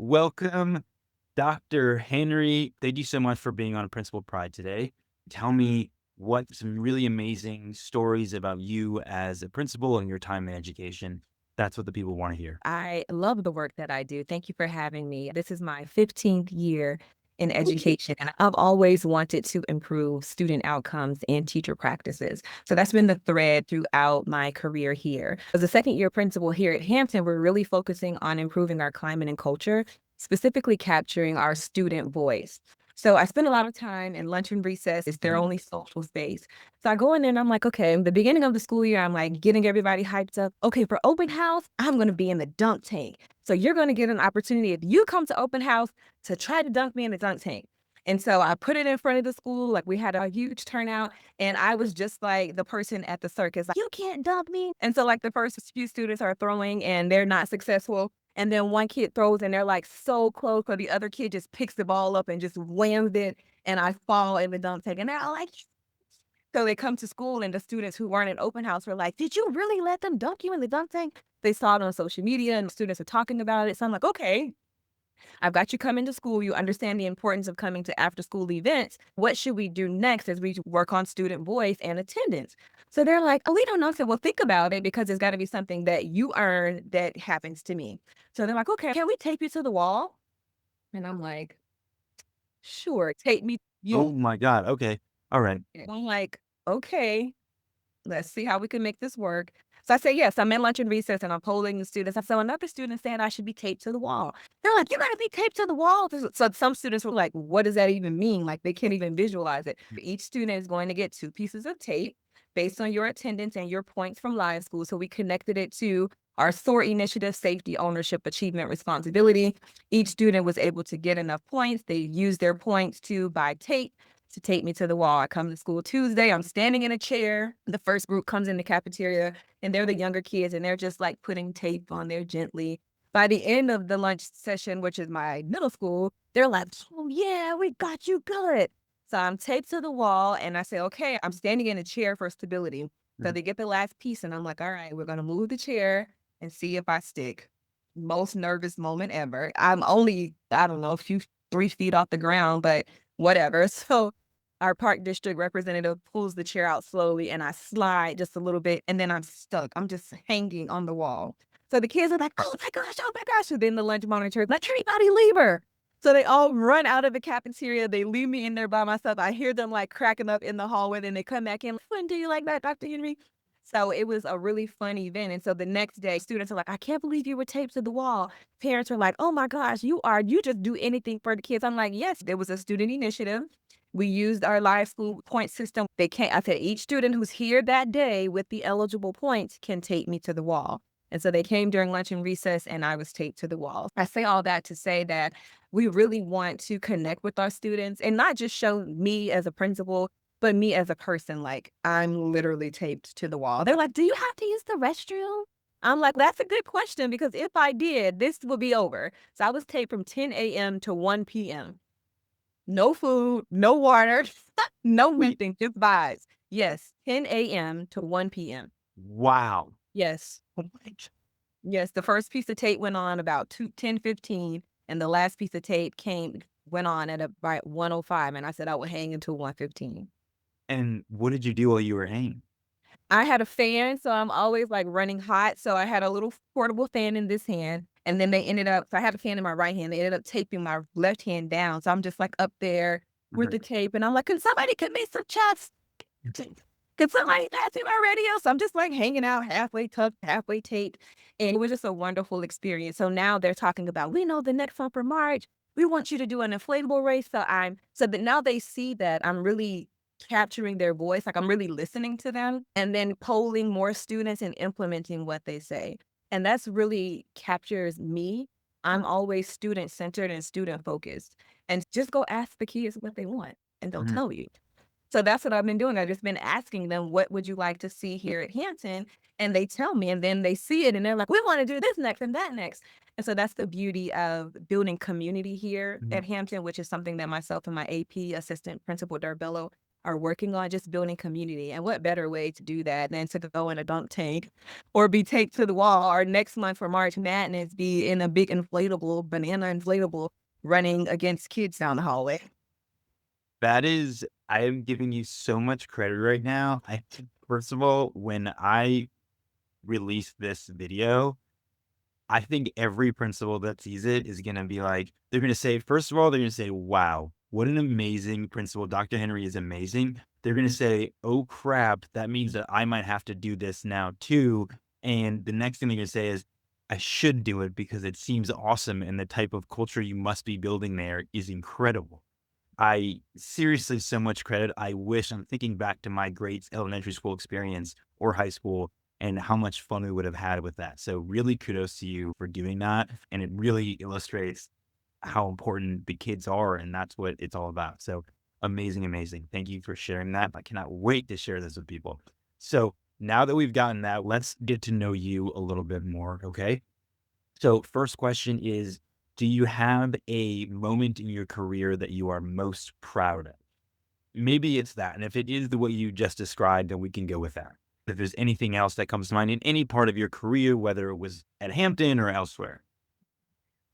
Welcome, Dr. Henry. Thank you so much for being on Principal Pride today. Tell me what some really amazing stories about you as a principal and your time in education. That's what the people want to hear. I love the work that I do. Thank you for having me. This is my 15th year in education, and I've always wanted to improve student outcomes and teacher practices. So that's been the thread throughout my career here. As a second year principal here at Hampton, we're really focusing on improving our climate and culture, specifically capturing our student voice. So I spend a lot of time in lunch and recess. It's their only social space. So I go in there and I'm like, okay, the beginning of the school year, I'm like getting everybody hyped up. Okay, for open house, I'm going to be in the dunk tank. So you're going to get an opportunity if you come to open house to try to dunk me in the dunk tank. And so I put it in front of the school. Like we had a huge turnout, and I was just like the person at the circus, like, you can't dunk me. And so, like, the first few students are throwing and they're not successful. And then one kid throws and they're like so close, or the other kid just picks the ball up and just whams it. And I fall in the dunk tank. And they're all like, so they come to school, and the students who weren't in open house were like, "Did you really let them dunk you in the dunk tank?" They saw it on social media and students are talking about it. So I'm like, "Okay, I've got you coming to school. You understand the importance of coming to after school events. What should we do next as we work on student voice and attendance?" So they're like, "Oh, we don't know." So, well, think about it, because there's got to be something that you earn that happens to me. So they're like, "Okay, can we tape you to the wall?" And I'm like, "Sure, tape me." Oh You. my God. Okay. All right. I'm like, "Okay. Let's see how we can make this work." So I say, yes, I'm in lunch and recess and I'm polling the students. So another student said I should be taped to the wall. They're like, "You gotta be taped to the wall." So some students were like, "What does that even mean?" Like they can't even visualize it. Each student is going to get 2 pieces of tape based on your attendance and your points from live school. So we connected it to our SOAR initiative, safety, ownership, achievement, responsibility. Each student was able to get enough points. They used their points to buy tape to take me to the wall. I come to school Tuesday, I'm standing in a chair. The first group comes in the cafeteria, and they're the younger kids, and they're just like putting tape on there gently. By the end of the lunch session, which is my middle school, they're like, "Oh, yeah, we got you good." So I'm taped to the wall, and I say, "Okay, I'm standing in a chair for stability." So Mhm. they get the last piece, and I'm like, "All right, we're going to move the chair and see if I stick." Most nervous moment ever. I'm only, I don't know, a few 3 feet off the ground, but whatever. So our park district representative pulls the chair out slowly, and I slide just a little bit, and then I'm stuck. I'm just hanging on the wall. So the kids are like, "Oh my gosh, oh my gosh." And then the lunch monitor, "Let everybody leave her." So they all run out of the cafeteria. They leave me in there by myself. I hear them like cracking up in the hallway. Then they come back in. "When do you like that, Dr. Henry?" So it was a really fun event. And so the next day, students are like, "I can't believe you were taped to the wall." Parents were like, "Oh my gosh, you just do anything for the kids." I'm like, "Yes, there was a student initiative. We used our live school point system." They can't, I said, "Each student who's here that day with the eligible points can tape me to the wall." And so they came during lunch and recess, and I was taped to the wall. I say all that to say that we really want to connect with our students and not just show me as a principal, but me as a person. Like, I'm literally taped to the wall. They're like, "Do you have to use the restroom?" I'm like, "That's a good question, because if I did, this would be over." So I was taped from 10 a.m. to 1 p.m. No food, no water, no Wait. nothing, just vibes. Yes, 10 a.m. to 1 p.m. Wow. Yes. Oh my g- Yes, the first piece of tape went on about 10:15, and the last piece of tape went on at about 1:05, and I said I would hang until 1:15. And what did you do while you were hanging? I had a fan, so I'm always, like, running hot, so I had a little portable fan in this hand, and then they ended up, so I had a fan in my right hand, they ended up taping my left hand down, so I'm just, like, up there with the Mhm. tape, and I'm like, "Can somebody get me some chest? Can somebody pass me my radio?" So I'm just, like, hanging out halfway tucked, halfway taped, and it was just a wonderful experience. So now they're talking about, "We know the next one for March, we want you to do an inflatable race." So that now they see that I'm really capturing their voice, like, I'm really listening to them, and then polling more students and implementing what they say. And that's really captures me. I'm always student-centered and student-focused, and just go ask the kids what they want, and they'll Mhm. tell you. So that's what I've been doing. I've just been asking them, "What would you like to see here at Hampton?" And they tell me, and then they see it, and they're like, "We wanna do this next and that next." And so that's the beauty of building community here Mhm. at Hampton, which is something that myself and my AP assistant, Principal Darbello, are working on just building community. And what better way to do that than to go in a dunk tank or be taped to the wall, or next month for March Madness be in a big inflatable, banana inflatable running against kids down the hallway. That is I am giving you so much credit right now. I think, first of all, when I release this video, I think every principal that sees it is gonna be like they're gonna say, first of all, they're gonna say, "Wow, what an amazing principal. Dr. Henry is amazing." They're gonna say, "Oh, crap, that means that I might have to do this now too." And the next thing they're gonna say is, "I should do it because it seems awesome, and the type of culture you must be building there is incredible." I seriously so much credit. I wish I'm thinking back to my great elementary school experience or high school and how much fun we would have had with that. So really kudos to you for doing that. And it really illustrates how important the kids are. And that's what it's all about. So amazing, amazing. Thank you for sharing that. I cannot wait to share this with people. So now that we've gotten that, let's get to know you a little bit more. Okay. So, first question is, do you have a moment in your career that you are most proud of? Maybe it's that. And if it is the way you just described, then we can go with that. If there's anything else that comes to mind in any part of your career, whether it was at Hampton or elsewhere.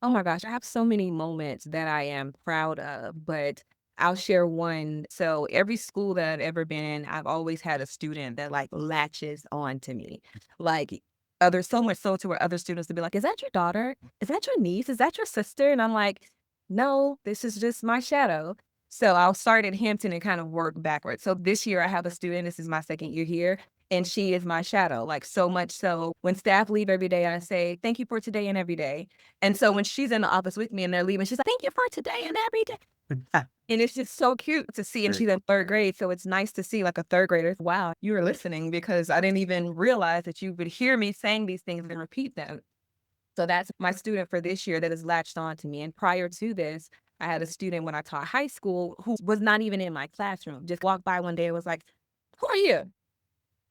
Oh my gosh, I have so many moments that I am proud of, but I'll share one. So every school that I've ever been in, I've always had a student that like latches on to me. Like other so much so to where other students would be like, "Is that your daughter? Is that your niece? Is that your sister?" And I'm like, "No, this is just my shadow." So I'll start at Hampton and kind of work backwards. So this year I have a student, this is my second year here, and she is my shadow. Like so much so when staff leave every day, I say, "Thank you for today and every day." And so when she's in the office with me and they're leaving, she's like, "Thank you for today and every day." And it's just so cute to see, and Right. she's in 3rd grade, so it's nice to see, like, a 3rd grader, "Wow, you were listening because I didn't even realize that you would hear me saying these things and repeat them." So that's my student for this year that has latched on to me, and prior to this, I had a student when I taught high school who was not even in my classroom, just walked by one day and was like, "Who are you?"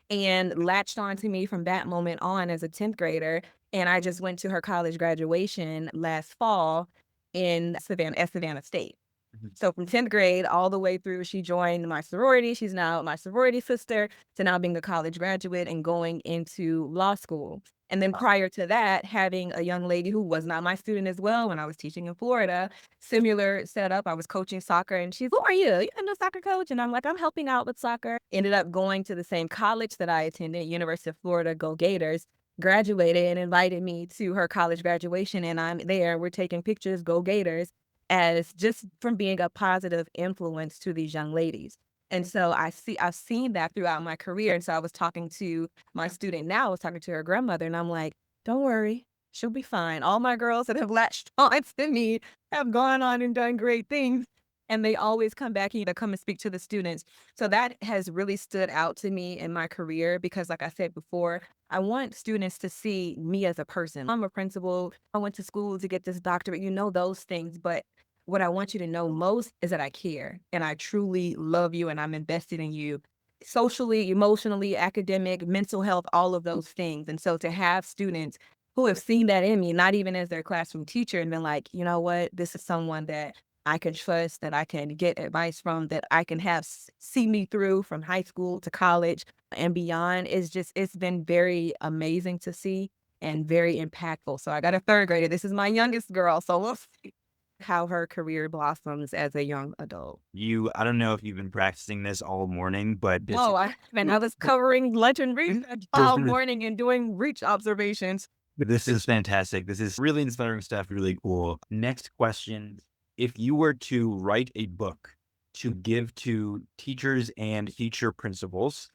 And latched on to me from that moment on as a 10th grader. And I just went to her college graduation last fall in Savannah State. Mhm. So from 10th grade all the way through, she joined my sorority. She's now my sorority sister to now being a college graduate and going into law school. And then prior to that, having a young lady who was not my student as well when I was teaching in Florida, similar setup. I was coaching soccer and she's, "Who are you? You're a new soccer coach?" And I'm like, "I'm helping out with soccer." Ended up going to the same college that I attended, University of Florida, Go Gators. Graduated and invited me to her college graduation. And I'm there. We're taking pictures, Go Gators, as just from being a positive influence to these young ladies. And so I've seen that throughout my career. And so I was talking to my student now, I was talking to her grandmother, and I'm like, "Don't worry, she'll be fine. All my girls that have latched on to me have gone on and done great things." And they always come back here to come and speak to the students. So that has really stood out to me in my career because, like I said before, I want students to see me as a person. I'm a principal. I went to school to get this doctorate, those things. But what I want you to know most is that I care and I truly love you and I'm invested in you socially, emotionally, academic, mental health, all of those things. And so to have students who have seen that in me, not even as their classroom teacher, and been like, "You know what, this is someone that I can trust, that I can get advice from, that I can have see me through from high school to college and beyond," is just, it's been very amazing to see and very impactful. So I got a 3rd grader. This is my youngest girl. So we'll see how her career blossoms as a young adult. I don't know if you've been practicing this all morning, but Oh, I was covering lunch and research this all morning and doing reach observations. This is fantastic. This is really inspiring stuff, really cool. Next question. If you were to write a book to give to teachers and future principals,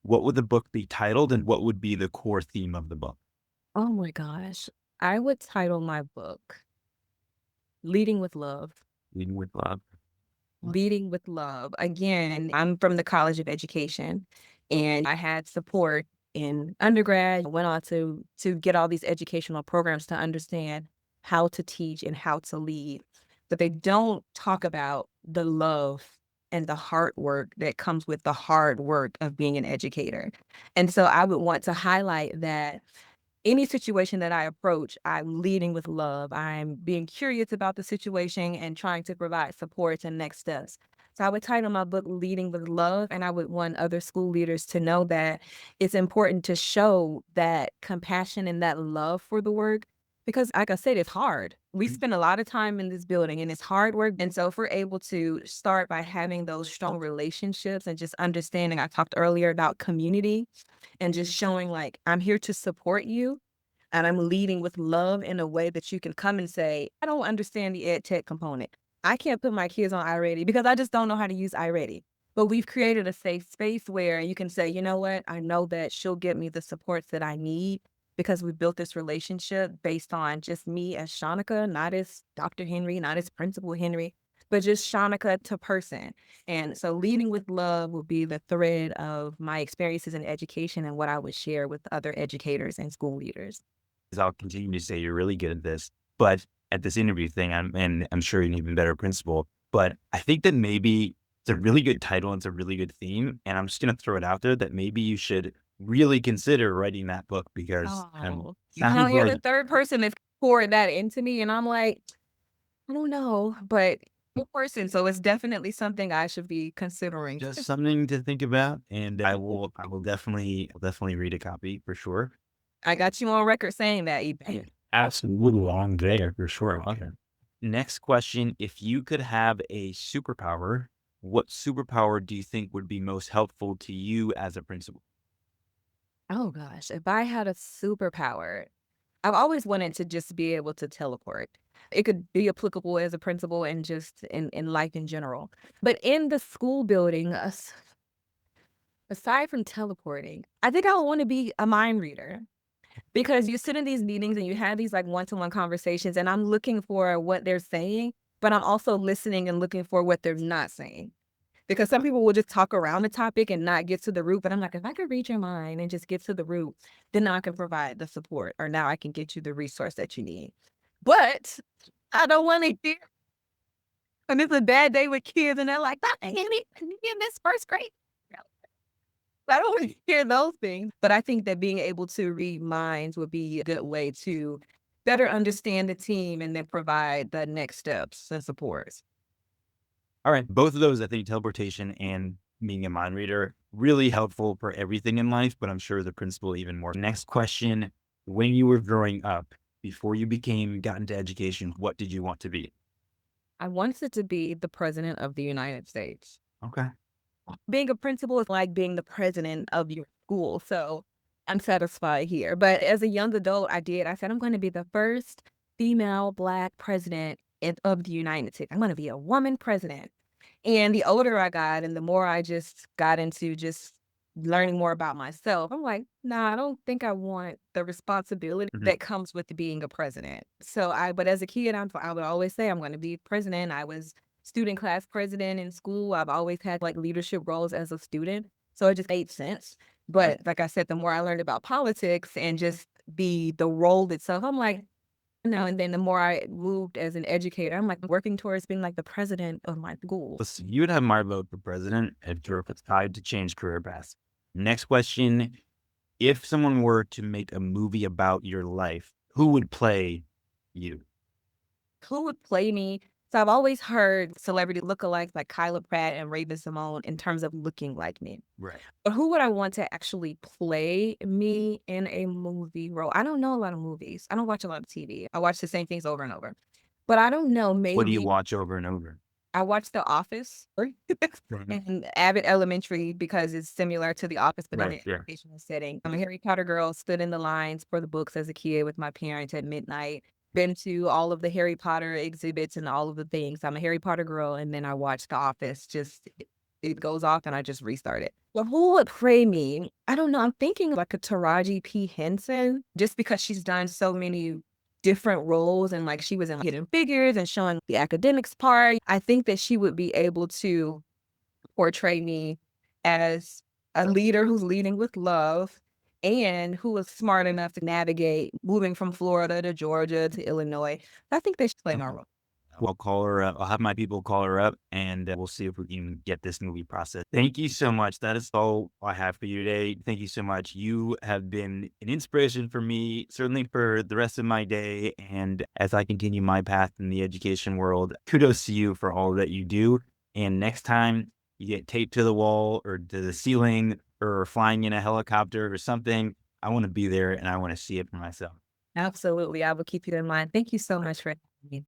what would the book be titled and what would be the core theme of the book? Oh my gosh. I would title my book Leading with Love. Leading with love. Leading with Love. Again, I'm from the College of Education and I had support in undergrad. I went on to get all these educational programs to understand how to teach and how to lead. But they don't talk about the love and the hard work that comes with the hard work of being an educator. And so I would want to highlight that any situation that I approach, I'm leading with love. I'm being curious about the situation and trying to provide supports and next steps. So I would title my book Leading with Love, and I would want other school leaders to know that it's important to show that compassion and that love for the work because, like I said, it's hard. We spend a lot of time in this building and it's hard work. And so, if we're able to start by having those strong relationships and just understanding, I talked earlier about community and just showing, like, I'm here to support you and I'm leading with love in a way that you can come and say, I don't understand the ed tech component. I can't put my kids on iReady because I just don't know how to use iReady. But we've created a safe space where you can say, you know what? I know that she'll give me the supports that I need because we built this relationship based on just me as Shonnika, not as Dr. Henry, not as Principal Henry, but just Shonnika to person. And so leading with love will be the thread of my experiences in education and what I would share with other educators and school leaders. 'Cause I'll continue to say you're really good at this, but at this interview thing, I'm sure you're an even better principal, but I think that maybe it's a really good title, and it's a really good theme, and I'm just gonna throw it out there that maybe you should really consider writing that book because, Oh, now sounds you're like the third person that's poured that into me, and I'm like, I don't know, but good person, so it's definitely something I should be considering. just something to think about, and I will definitely read a copy for sure. I got you on record saying that, Ethan. Absolutely long there for sure. Okay. Next question. If you could have a superpower, what superpower do you think would be most helpful to you as a principal? Oh gosh, if I had a superpower, I've always wanted to just be able to teleport. It could be applicable as a principal and just in life in general. But in the school building, aside from teleporting, I think I would want to be a mind reader. Because you sit in these meetings and you have these, like, one-to-one conversations, and I'm looking for what they're saying, but I'm also listening and looking for what they're not saying. Because some people will just talk around the topic and not get to the root, but I'm like, "If I could read your mind and just get to the root, then now I can provide the support, or now I can get you the resource that you need." But I don't wanna hear and it's a bad day with kids, and they're like, "Dr. Annie, you missed 1st grade." I don't wanna hear those things, but I think that being able to read minds would be a good way to better understand the team and then provide the next steps and supports. All right. Both of those, I think teleportation and being a mind reader, really helpful for everything in life, but I'm sure the principal even more. Next question. When you were growing up, before you got into education, what did you want to be? I wanted to be the president of the United States. Okay. Being a principal is like being the president of your school, so I'm satisfied here. But as a young adult, I said, "I'm gonna be the first female Black president of the United States. I'm gonna be a woman president." And the older I got and the more I just got into just learning more about myself, I'm like, "Nah, I don't think I want the responsibility Mhm. that comes with being a president." So but as a kid, I would always say I'm gonna be president. I was student class president in school. I've always had, like, leadership roles as a student, so it just made sense. But like I said, the more I learned about politics and just the role itself, I'm like, no, and then the more I moved as an educator, I'm, like, working towards being, like, the president of my school. Listen, you would have my vote for president if you're tied to change career paths. Next question. If someone were to make a movie about your life, who would play you? Who would play me? So I've always heard celebrity lookalikes like Kyla Pratt and Raven Simone in terms of looking like me. Right. But who would I want to actually play me in a movie role? I don't know a lot of movies. I don't watch a lot of TV. I watch the same things over and over. But I don't know, What do you maybe watch over and over? I watched The Office Right. and Abbott Elementary because it's similar to The Office, but in Right. an Yeah. educational setting. I'm a Harry Potter girl, stood in the lines for the books as a kid with my parents at midnight, been to all of the Harry Potter exhibits and all of the things. I'm a Harry Potter girl, and then I watched The Office. Just it goes off and I just restart it. Well, who would play me? I don't know. I'm thinking like a Taraji P. Henson, just because she's done so many different roles and like she was in Hidden Figures and showing the academics part. I think that she would be able to portray me as a leader who's leading with love and who was smart enough to navigate moving from Florida to Georgia to Illinois. I think they should play my Okay. role. We'll call her up. I'll have my people call her up and we'll see if we can get this movie process. Thank you so much. That is all I have for you today. Thank you so much. You have been an inspiration for me, certainly for the rest of my day. And as I continue my path in the education world, kudos to you for all that you do. And next time you get taped to the wall or to the ceiling or flying in a helicopter or something, I want to be there and I want to see it for myself. Absolutely. I will keep you in mind. Thank you so much for